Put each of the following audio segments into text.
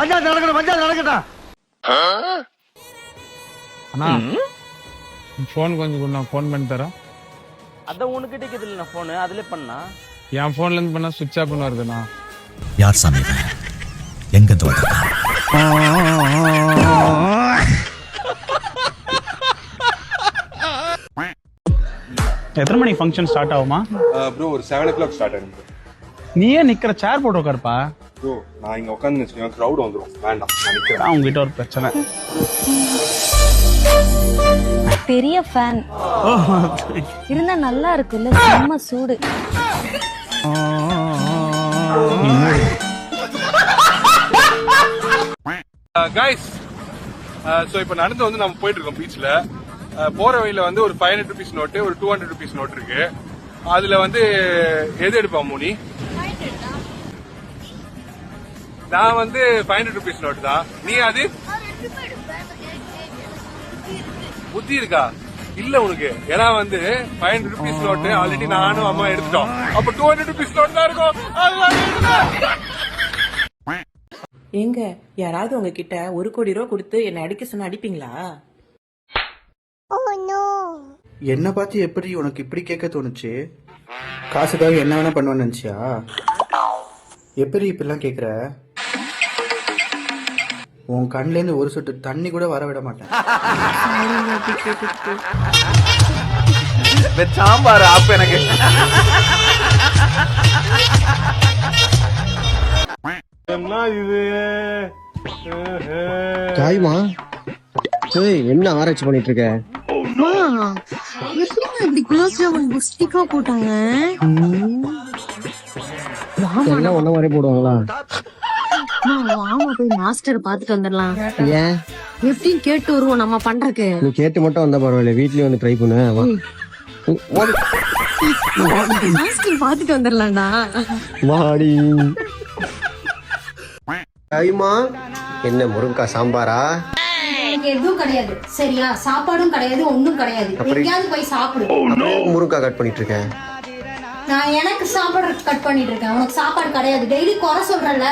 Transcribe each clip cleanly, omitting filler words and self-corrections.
பஞ்சாயத்து நடக்கட்டும். அண்ணா ஃபோன் கொஞ்சம் கொடு, நான் ஃபோன் பண்ணி தரேன். அதான் உனக்கிட்ட இருக்குது நான் ஃபோனு அதிலே பண்ணா. என் ஃபோன்ல இருந்து பண்ணா சுவிட்ச் ஆஃப் வருதுண்ணா. யார் சாமி எங்க தோட எத்தனை மணிக்கு ஃபங்க்ஷன் ஸ்டார்ட் ஆகுமா? ப்ரோ ஒரு 7 o'clock ஸ்டார்ட் ஆகும். நீ ஏன் நிக்கிற? சேர் போட்டு உட்காருப்பா. ப்ரோ நான் இங்க உட்காந்து வச்சுக்கோங்க, க்ரௌட் வந்துடும். வேண்டாம், நான் நிக்கிறேன். உங்ககிட்ட ஒரு பிரச்சனை. பெரிய ஃபேன் இருந்தா நல்லா இருக்குல்ல, செம்ம சூடு. கைஸ், ஸோ இப்போ நடந்து வந்து நம்ம போயிட்டு இருக்கோம் பீச்ல. போற வழியில வந்து ஒரு 500 rupees நோட்டு, ஒரு 200 rupees நோட் இருக்கு. அதுல வந்து எது எடுப்பான் மூணி? நான் வந்து 500 rupees நோட்டு தான். நீ அது புத்தி இருக்கா இல்ல உனக்கு? ஏன்னா வந்து 500 rupees நோட்டு ஆல்ரெடி நானும் அம்மா எடுத்துட்டோம். அப்ப 200 rupees நோட் தான் இருக்கும். ஏங்க யாராவது உங்ககிட்ட 1 கோடி ரூபா கொடுத்து என்ன அடிக்க சொன்ன அடிப்பீங்களா? என்ன பார்த்து எப்படி உனக்கு இப்படி கேட்க தோணுச்சு? காசுக்காக என்ன வேணா பண்ணுவேன்னு நினைச்சியா? எப்படி இப்படிலாம் கேக்குற? உன் கண்ணுல இருந்து ஒரு சொட்டு தண்ணி கூட வர விட மாட்டேன். சாம்பார் ஆப் எனக்கு. தாய்மா என்ன ஆராய்ச்சி பண்ணிட்டு இருக்க? போட்டாங்க எல்லாம் ஒன்ன மாதிரி போடுவாங்களா? வாமா போய் மாஸ்டர் பாத்துட்டு வந்துடலாம். ஏன் எப்படின்னு கேட்டு வருவோம் நம்ம பண்றதுக்கு. நீ கேட்டு மட்டும் வந்தா பரவாயில்ல, வீட்லயும் வந்து ட்ரை பண்ணு. மாஸ்டர் பாத்துட்டு வந்துடலாம்டா. வாடி தாய்மா. என்ன முருங்கா சாம்பாரா? எதுவும் கிடையாது சரியா, சாப்பாடும் கிடையாது, ஒண்ணும் கிடையாது. எங்கேயாவது போய் சாப்பிடு. முருங்கா கட் பண்ணிட்டு இருக்கேன். நான் எனக்கு சாப்பாடு கட் பண்ணிட்டு இருக்கேன், உனக்கு சாப்பாடு கிடையாது. டெய்லி குறை சொல்றல,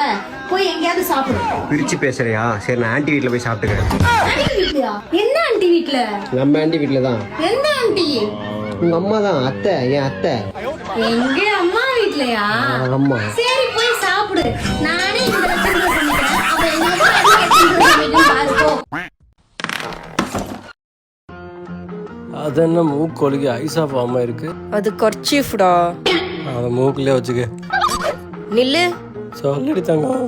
போய் எங்கேயாவது சாப்பிடு. பிரிச்சு பேசுறியா? சரி நான் ஆன்ட்டி வீட்ல போய் சாப்பிட்டுக்கிறேன். ஆன்ட்டி வீட்லயா? என்ன ஆன்ட்டி வீட்ல? நம்ம ஆன்ட்டி வீட்ல தான். எந்த ஆன்ட்டி? உங்க அம்மா தான், அத்தை, என் அத்தை. எங்க அம்மா வீட்லயா? அம்மா. சரி போய் சாப்பிடு, நானே இந்த லட்சத்துல சொல்லிக்கிறேன். அப்ப எங்க பாருப்போ. அது என்ன மூக்கொலிக்கு ஐஸ் ஆஃப் ஆமா இருக்கு? அது கர்ச்சீஃப்டா. அத மூக்குலயே வச்சுக்க. நில்லு. சொல்லடி தங்கம்.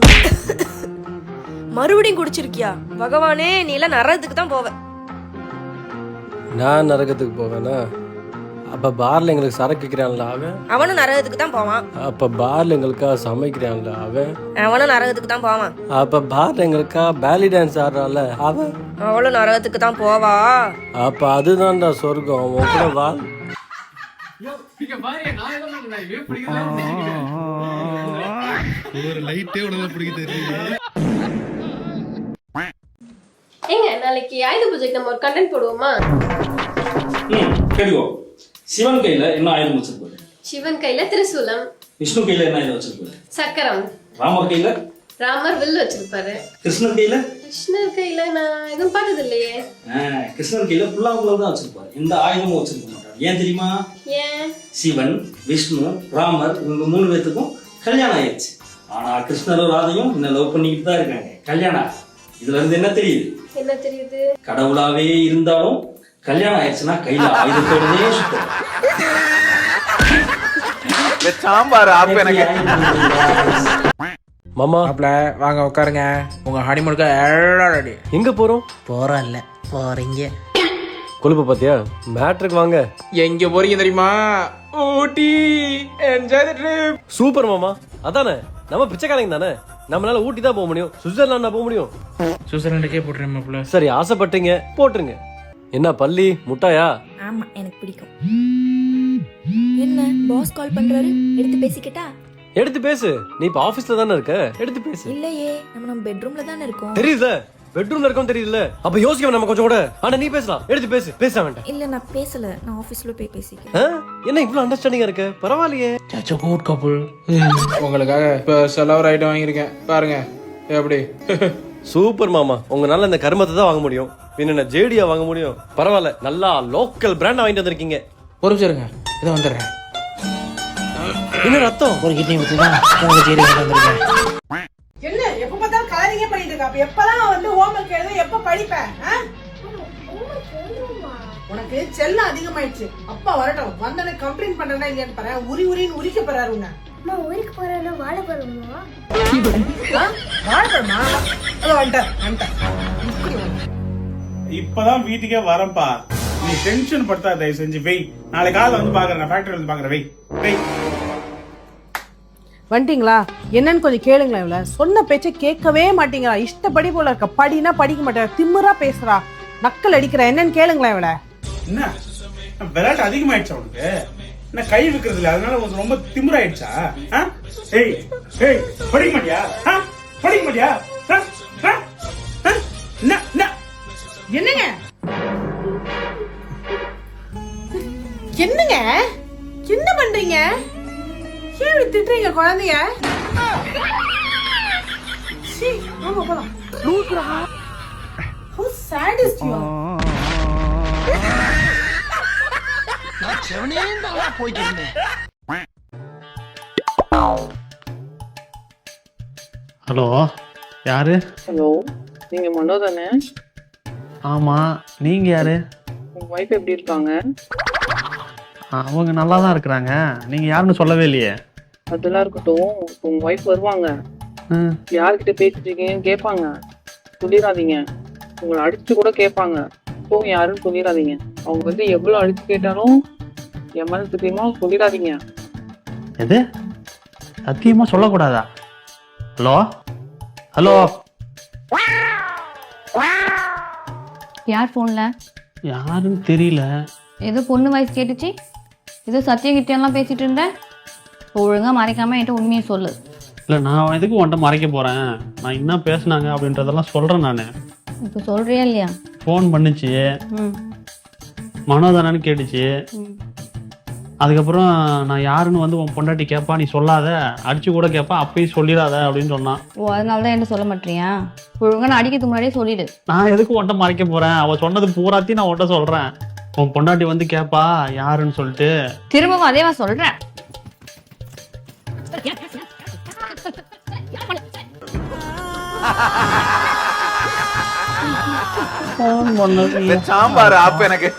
மறுபடியும் குடிச்சிருக்கியா? பகவானே, நீ எல்லாம் நரகத்துக்கு தான் போவ. நான் நரகத்துக்கு போவேனா? அப்ப பார்ல எங்களுக்கு சரக்கு விற்கிறான்ல அவன்? அவனும் நரகத்துக்கு தான் போவான். அப்ப பார்ல எங்களுக்காக சமைக்கிறான்ல அவன்? அவனும் நரகத்துக்கு தான் போவான். அப்ப பார்ல எங்களுக்காக பேலி டான்ஸ் ஆடுறான்ல அவன்? அவளும் நரகத்துக்கு தான் போவா. அப்ப அதுதான்டா சொர்க்கம். உன் கூட வா. ஒரு லைட்டே உடனே பிடிக்க தெரியுது. ஏங்க நாளைக்கு ஆயுத பூஜைக்கு நம்ம ஒரு கண்டென்ட் போடுவோமா? கேளுவோம். சிவன் கையில என்ன ஆயுதம் வச்சிருப்பாரு? சிவன் கையில திரிசூலம். விஷ்ணு கையில என்ன ஆயுதம் வச்சிருப்பாரு? சக்கரம். ராமர் கையில? ராமர் வில் வச்சிருப்பாரு. கிருஷ்ணர் கையில? கிருஷ்ணர் கையில நான் எதுவும் பார்த்தது இல்லையே. கிருஷ்ணர் கையில புல்லாங்குழல் தான் வச்சிருப்பாரு. எந்த ஆயுதமும் வச்சிருக்க மாட்டாரு. ஏன் தெரியுமா? ஏன்? சிவன், விஷ்ணு, ராமர் இவங்க 3 பேத்துக்கும் கல்யாணம் ஆயிடுச்சு. ஆனா கிருஷ்ணரும் ராதையும் இன்னும் லவ் பண்ணிக்கிட்டு தான் இருக்காங்க. கல்யாணம் இதுல இருந்து என்ன தெரியுது? என்ன தெரியுது? கடவுளாவே இருந்தாலும் கல்யாணம் ஆயிடுச்சுன்னா கையில ஆயுதத்தோடனே சுத்தம். சாம்பார் ஆப் எனக்கு. மாமா வாங்க உட்காருங்க. உங்க ஹனிமூனுக்கு ரெடி. எங்க போறோம்? போறோம் இல்ல போறீங்க. கொழுப்பு பாத்தியா? மேட்ருக்கு வாங்க. எங்க போறீங்க தெரியுமா? Ooty. Enjoy the trip. Super மாமா. அதானே நம்ம பிச்சைக்காரங்க தானே, நம்மளால ஊட்டி தான் போக முடியும், சுவிட்சர்லாந்து போக முடியும். சுவிட்சர்லாண்டுக்கே போட்டுறேன் மாப்ள. சரி ஆசைப்பட்டீங்க, போட்டுருங்க. என்ன பள்ளி முட்டாயா? ஆமா எனக்கு பிடிக்கும். என்ன பாஸ் கால் பண்றாரு, எடுத்து பேசிக்கிட்டா? எடுத்து பேசு. நீ இப்ப ஆபீஸ்ல தானே இருக்க, எடுத்து பேசு. இல்லையே, நம்ம பெட்ரூம்ல தானே இருக்கோம். தெரியுது, பெட்ரூம்ல இருக்கோம் தெரியுதுல. அப்ப யோசிக்க நம்ம கொஞ்சம் கூட. ஆனா நீ பேசலாம், எடுத்து பேசு. பேச வேண்டாம். இல்ல நான் பேசல, நான் ஆபீஸ்ல போய் பேசிக்கிறேன். என்ன இவ்வளவு அண்டர்ஸ்டாண்டிங்கா இருக்க? பரவாயில்லையே. சச்சோ குட் கப்புள். உங்களுக்காக ஸ்பெஷலா ஒரு ஐட்டம் வாங்கியிருக்கேன் பாருங்க. எப்படி சூப்பர் மாமா, உங்களால இந்த கருமத்தை தான் வாங்க முடியும். பின்ன ஜேடியா வாங்க முடியும். பரவாயில்ல, நல்லா லோக்கல் பிராண்ட் வாங்கிட்டு வந்திருக்கீங்க. ஒரு நிமிஷம் இருங்க, இதை வந்துடுறேன். என்ன ரத்தம்? ஒரு கிட்னி ஊற்றி தான் உங்களுக்கு ஜேடி வந்திருக்கேன். என்ன எப்ப பார்த்தாலும் கலரிங்கே பண்ணிட்டு இருக்க? அப்ப எப்பதான் வந்து ஹோம்வொர்க் எழுத, எப்ப படிப்ப? உனக்கு செல்லம் அதிகமாயிடுச்சு. அப்பா வரட்டும், வந்தனே கம்ப்ளைண்ட் பண்றேன்னா இல்லையான்னு பாரு. உரின்னு உரிக்க போறாரு உன்னை. ஊருக்கு போறேன்னா வாழைப்பழமா? வாழைப்பழமா? அதோ வந்துட்டேன். இப்பதான் வீட்டுக்கே வரப்பா. நீ டென்ஷன் படுத்தா, தயவு செஞ்சு வெய். நாளை காலைல வந்து பாக்குறேன், ஃபேக்டரி வந்து பாக்குறேன். வெய். வந்துட்டீங்களா? என்னன்னு கொஞ்சம் கேளுங்களா. இவள சொன்ன பேச்சை கேட்கவே மாட்டீங்களா? இஷ்டப்படி போல இருக்க. படினா படிக்க மாட்டேன், திமிரா பேசுறா, நக்கல் அடிக்கிற. என்னன்னு கேளுங்களா. இவள என்ன விளையாட்டு அதிகமாயிடுச்சா உனக்கு? என்ன கை வைக்கிறது இல்ல, அதனால உனக்கு ரொம்ப திமிராயிடுச்சா? ஏய் ஏய், படிக்க மாட்டியா? படிக்க மாட்டியா? என்னங்க என்னங்க என்ன பண்றீங்க? ஏன் இப்படி திட்டுறீங்க குழந்தைய? சீ, ஆமா போலாம். லூசுடா. How sad is you? நான் செவனேந்தாளா போயிட்டு இருந்தேன். ஹலோ, யாரு? ஹலோ, நீங்க மனோ தானே? ஆமா, நீங்க யாரு? உங்க வைஃப் எப்படி இருக்காங்க? அவங்க நல்லா தான் இருக்கிறாங்க. நீங்க யாருன்னு சொல்லவே இல்லையே. அதெல்லாம் இருக்கட்டும், உங்க வைஃப் வருவாங்க, யார்கிட்ட பேசிட்டு இருக்கீங்கன்னு கேட்பாங்க. சொல்லிடாதீங்க. உங்களை அடிச்சு கூட கேட்பாங்க. இப்போ யாருன்னு சொல்லிடாதீங்க. அவங்க வந்து எவ்வளவு அடிச்சு கேட்டாலும் என் மனசு சத்தியமா சொல்லிடாதீங்க. எது? சத்தியமா சொல்லக்கூடாதா? ஹலோ ஹலோ, யார் போன்ல? யாருன்னு தெரியல. ஏதோ பொண்ணு வாய்ஸ் கேட்டுச்சு. ஏதோ சத்தியம் கிட்டியெல்லாம் பேசிட்டு இருந்தேன். ஒழுங்கா மறைக்காம என்கிட்ட உண்மையை சொல்லு. இல்லை, நான் எதுக்கு உன்ட்ட மறைக்க போறேன்? நான் என்ன பேசுனாங்க அப்படின்றதெல்லாம் சொல்றேன். நான் இப்போ சொல்றியா இல்லையா? ஃபோன் பண்ணுச்சு, மனோதானு கேட்டுச்சு. அதுக்கப்புறம் நான் யாருன்னு வந்து உன் பொண்டாட்டி கேட்பா, நீ சொல்லாத, அடிச்சு கூட கேட்பா, அப்பயும் சொல்லிடாத அப்படின்னு சொன்னான். ஓ, அதனால தான் என்கிட்ட சொல்ல மாட்டியா? ஒழுங்கா நான் அடிக்கிறதுக்கு முன்னாடியே சொல்லிடு. நான் எதுக்கு உன்ட்ட மறைக்க போறேன்? அவ சொன்னது பூராத்தையும் நான் உன்ட்ட சொல்றேன். உன் பொண்டாட்டி வந்து கேட்பா யாருன்னு சொல்லிட்டு. திரும்பவும் அதேவா சொல்றேன். சாம்பார் ஆப்பு எனக்கு.